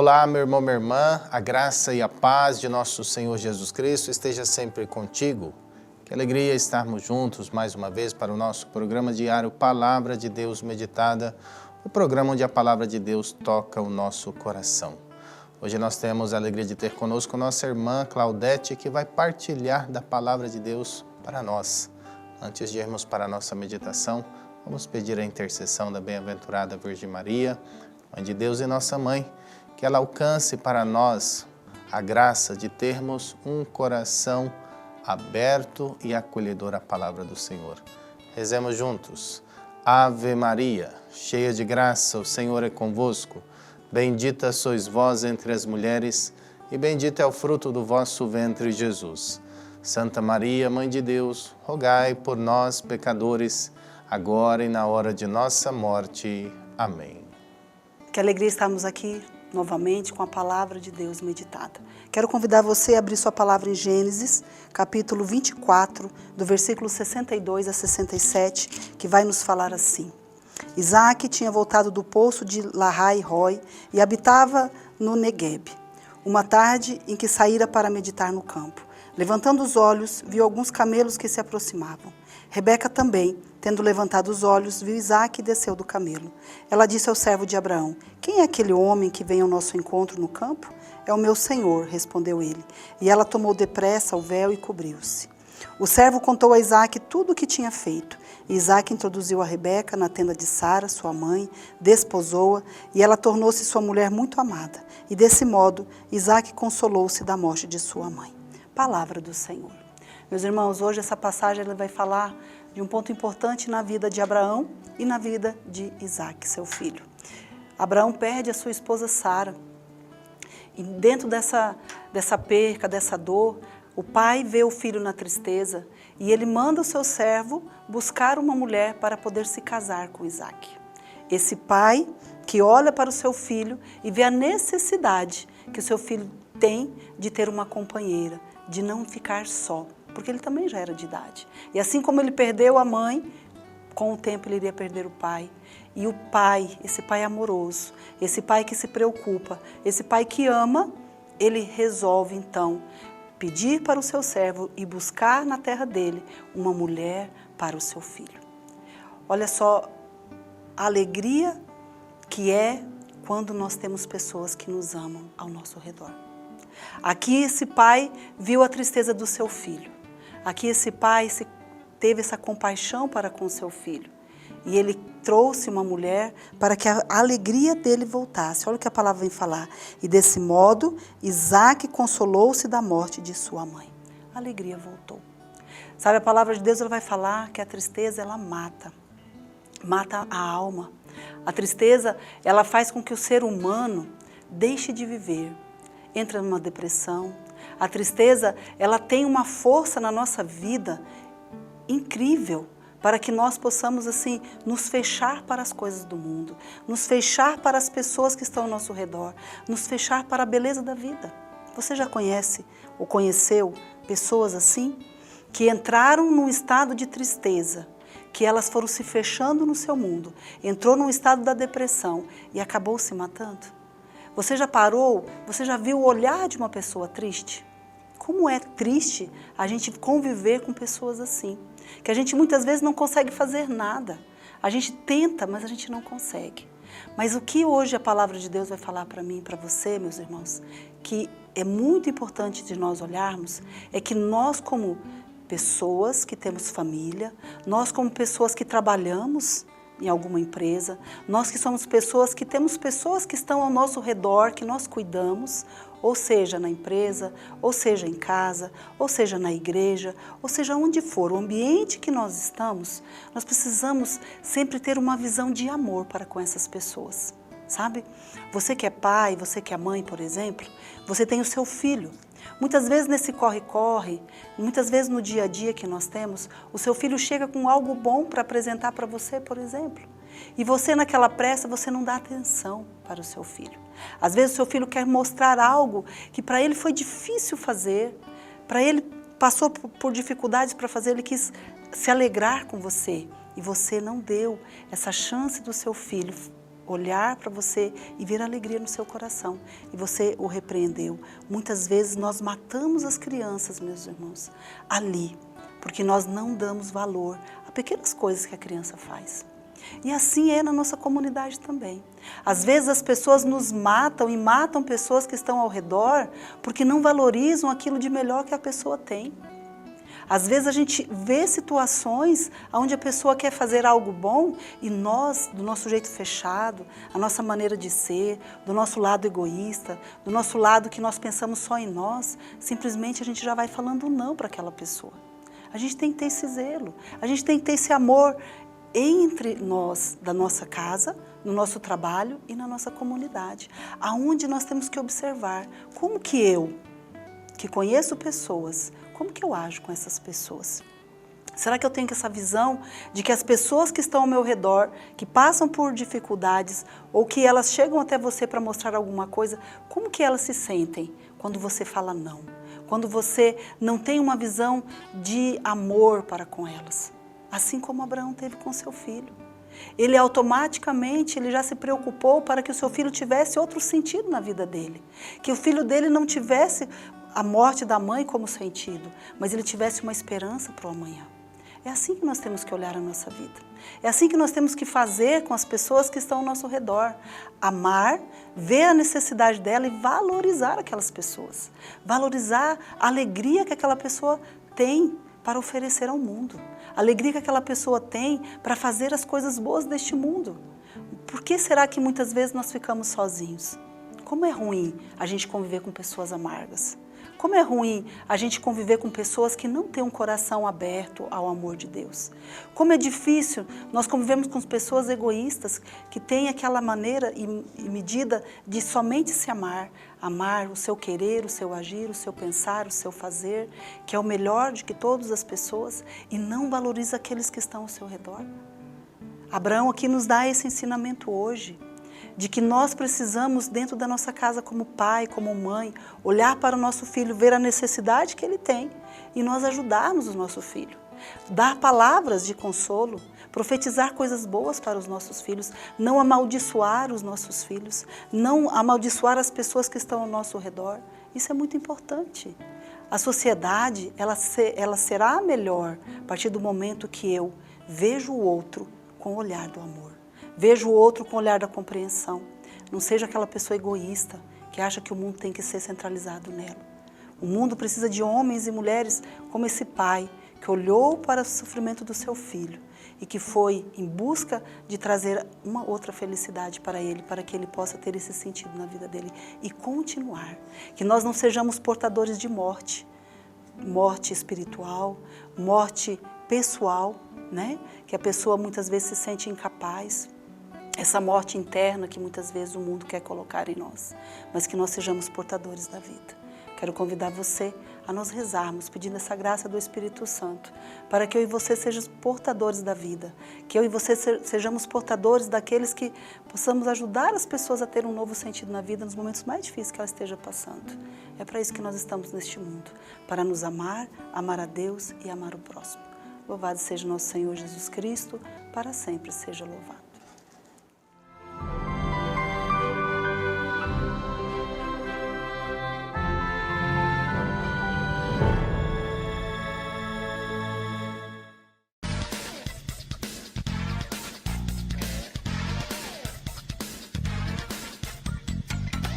Olá, meu irmão, minha irmã, a graça e a paz de nosso Senhor Jesus Cristo esteja sempre contigo. Que alegria estarmos juntos mais uma vez para o nosso programa diário Palavra de Deus Meditada, o programa onde a Palavra de Deus toca o nosso coração. Hoje nós temos a alegria de ter conosco nossa irmã Claudete, que vai partilhar da Palavra de Deus para nós. Antes de irmos para a nossa meditação, vamos pedir a intercessão da bem-aventurada Virgem Maria, Mãe de Deus e nossa Mãe, que ela alcance para nós a graça de termos um coração aberto e acolhedor à palavra do Senhor. Rezemos juntos. Ave Maria, cheia de graça, o Senhor é convosco. Bendita sois vós entre as mulheres, e bendito é o fruto do vosso ventre, Jesus. Santa Maria, Mãe de Deus, rogai por nós, pecadores, agora e na hora de nossa morte. Amém. Que alegria estarmos aqui novamente com a palavra de Deus meditada. Quero convidar você a abrir sua palavra em Gênesis, capítulo 24, do versículo 62 a 67, que vai nos falar assim. Isaac tinha voltado do poço de Lahai-Roi e habitava no Negueb. Uma tarde em que saíra para meditar no campo. Levantando os olhos, viu alguns camelos que se aproximavam. Rebeca também, tendo levantado os olhos, viu Isaac e desceu do camelo. Ela disse ao servo de Abraão: quem é aquele homem que vem ao nosso encontro no campo? É o meu senhor, respondeu ele. E ela tomou depressa o véu e cobriu-se. O servo contou a Isaac tudo o que tinha feito. E Isaac introduziu a Rebeca na tenda de Sara, sua mãe, desposou-a, e ela tornou-se sua mulher muito amada. E desse modo, Isaac consolou-se da morte de sua mãe. Palavra do Senhor. Meus irmãos, hoje essa passagem ela vai falar de um ponto importante na vida de Abraão e na vida de Isaac, seu filho. Abraão perde a sua esposa Sara. E dentro dessa perca, dessa dor, o pai vê o filho na tristeza e ele manda o seu servo buscar uma mulher para poder se casar com Isaac. Esse pai que olha para o seu filho e vê a necessidade que o seu filho tem de ter uma companheira, de não ficar só, porque ele também já era de idade. E assim como ele perdeu a mãe, com o tempo ele iria perder o pai. E o pai, esse pai amoroso, esse pai que se preocupa, esse pai que ama, ele resolve então pedir para o seu servo e buscar na terra dele uma mulher para o seu filho. Olha só a alegria que é quando nós temos pessoas que nos amam ao nosso redor. Aqui esse pai viu a tristeza do seu filho. Aqui esse pai teve essa compaixão para com o seu filho. E ele trouxe uma mulher para que a alegria dele voltasse. Olha o que a palavra vem falar. E desse modo, Isaac consolou-se da morte de sua mãe. A alegria voltou. Sabe, a palavra de Deus ela vai falar que a tristeza ela mata. Mata a alma. A tristeza ela faz com que o ser humano deixe de viver. Entra numa depressão. A tristeza, ela tem uma força na nossa vida incrível para que nós possamos, assim, nos fechar para as coisas do mundo, nos fechar para as pessoas que estão ao nosso redor, nos fechar para a beleza da vida. Você já conhece ou conheceu pessoas assim? Que entraram num estado de tristeza, que elas foram se fechando no seu mundo, entrou num estado da depressão e acabou se matando? Você já parou, você já viu o olhar de uma pessoa triste? Como é triste a gente conviver com pessoas assim, que a gente muitas vezes não consegue fazer nada. A gente tenta, mas a gente não consegue. Mas o que hoje a palavra de Deus vai falar para mim e para você, meus irmãos, que é muito importante de nós olharmos, é que nós como pessoas que temos família, nós como pessoas que trabalhamos em alguma empresa, nós que somos pessoas que temos pessoas que estão ao nosso redor, que nós cuidamos, ou seja na empresa, ou seja em casa, ou seja na igreja, ou seja onde for, o ambiente que nós estamos, nós precisamos sempre ter uma visão de amor para com essas pessoas, sabe? Você que é pai, você que é mãe, por exemplo, você tem o seu filho. Muitas vezes nesse corre-corre, muitas vezes no dia a dia que nós temos, o seu filho chega com algo bom para apresentar para você, por exemplo. E você naquela pressa, você não dá atenção para o seu filho. Às vezes o seu filho quer mostrar algo que para ele foi difícil fazer, para ele passou por dificuldades para fazer, ele quis se alegrar com você. E você não deu essa chance do seu filho olhar para você e ver alegria no seu coração. E você o repreendeu. Muitas vezes nós matamos as crianças, meus irmãos, ali, porque nós não damos valor a pequenas coisas que a criança faz. E assim é na nossa comunidade também. Às vezes as pessoas nos matam e matam pessoas que estão ao redor porque não valorizam aquilo de melhor que a pessoa tem. Às vezes a gente vê situações onde a pessoa quer fazer algo bom e nós, do nosso jeito fechado, a nossa maneira de ser, do nosso lado egoísta, do nosso lado que nós pensamos só em nós, simplesmente a gente já vai falando não para aquela pessoa. A gente tem que ter esse zelo, a gente tem que ter esse amor entre nós, da nossa casa, no nosso trabalho e na nossa comunidade, aonde nós temos que observar como que eu, que conheço pessoas, como que eu ajo com essas pessoas? Será que eu tenho essa visão de que as pessoas que estão ao meu redor, que passam por dificuldades ou que elas chegam até você para mostrar alguma coisa, como que elas se sentem quando você fala não? Quando você não tem uma visão de amor para com elas? Assim como Abraão teve com seu filho. Ele automaticamente já se preocupou para que o seu filho tivesse outro sentido na vida dele. Que o filho dele não tivesse a morte da mãe como sentido, mas ele tivesse uma esperança para o amanhã. É assim que nós temos que olhar a nossa vida. É assim que nós temos que fazer com as pessoas que estão ao nosso redor. Amar, ver a necessidade dela e valorizar aquelas pessoas. Valorizar a alegria que aquela pessoa tem para oferecer ao mundo. A alegria que aquela pessoa tem para fazer as coisas boas deste mundo. Por que será que muitas vezes nós ficamos sozinhos? Como é ruim a gente conviver com pessoas amargas. Como é ruim a gente conviver com pessoas que não têm um coração aberto ao amor de Deus. Como é difícil nós convivemos com pessoas egoístas que têm aquela maneira e medida de somente se amar. Amar o seu querer, o seu agir, o seu pensar, o seu fazer, que é o melhor de que todas as pessoas e não valoriza aqueles que estão ao seu redor. Abraão aqui nos dá esse ensinamento hoje, de que nós precisamos, dentro da nossa casa, como pai, como mãe, olhar para o nosso filho, ver a necessidade que ele tem e nós ajudarmos o nosso filho. Dar palavras de consolo, profetizar coisas boas para os nossos filhos, não amaldiçoar os nossos filhos, não amaldiçoar as pessoas que estão ao nosso redor. Isso é muito importante. A sociedade, ela será melhor a partir do momento que eu vejo o outro com o olhar do amor. Vejo o outro com o olhar da compreensão. Não seja aquela pessoa egoísta que acha que o mundo tem que ser centralizado nela. O mundo precisa de homens e mulheres como esse pai que olhou para o sofrimento do seu filho e que foi em busca de trazer uma outra felicidade para ele, para que ele possa ter esse sentido na vida dele e continuar. Que nós não sejamos portadores de morte, morte espiritual, morte pessoal, né? Que a pessoa muitas vezes se sente incapaz. Essa morte interna que muitas vezes o mundo quer colocar em nós, mas que nós sejamos portadores da vida. Quero convidar você a nós rezarmos, pedindo essa graça do Espírito Santo, para que eu e você sejamos portadores da vida, que eu e você sejamos portadores daqueles que possamos ajudar as pessoas a ter um novo sentido na vida nos momentos mais difíceis que ela esteja passando. É para isso que nós estamos neste mundo, para nos amar, amar a Deus e amar o próximo. Louvado seja nosso Senhor Jesus Cristo, para sempre seja louvado.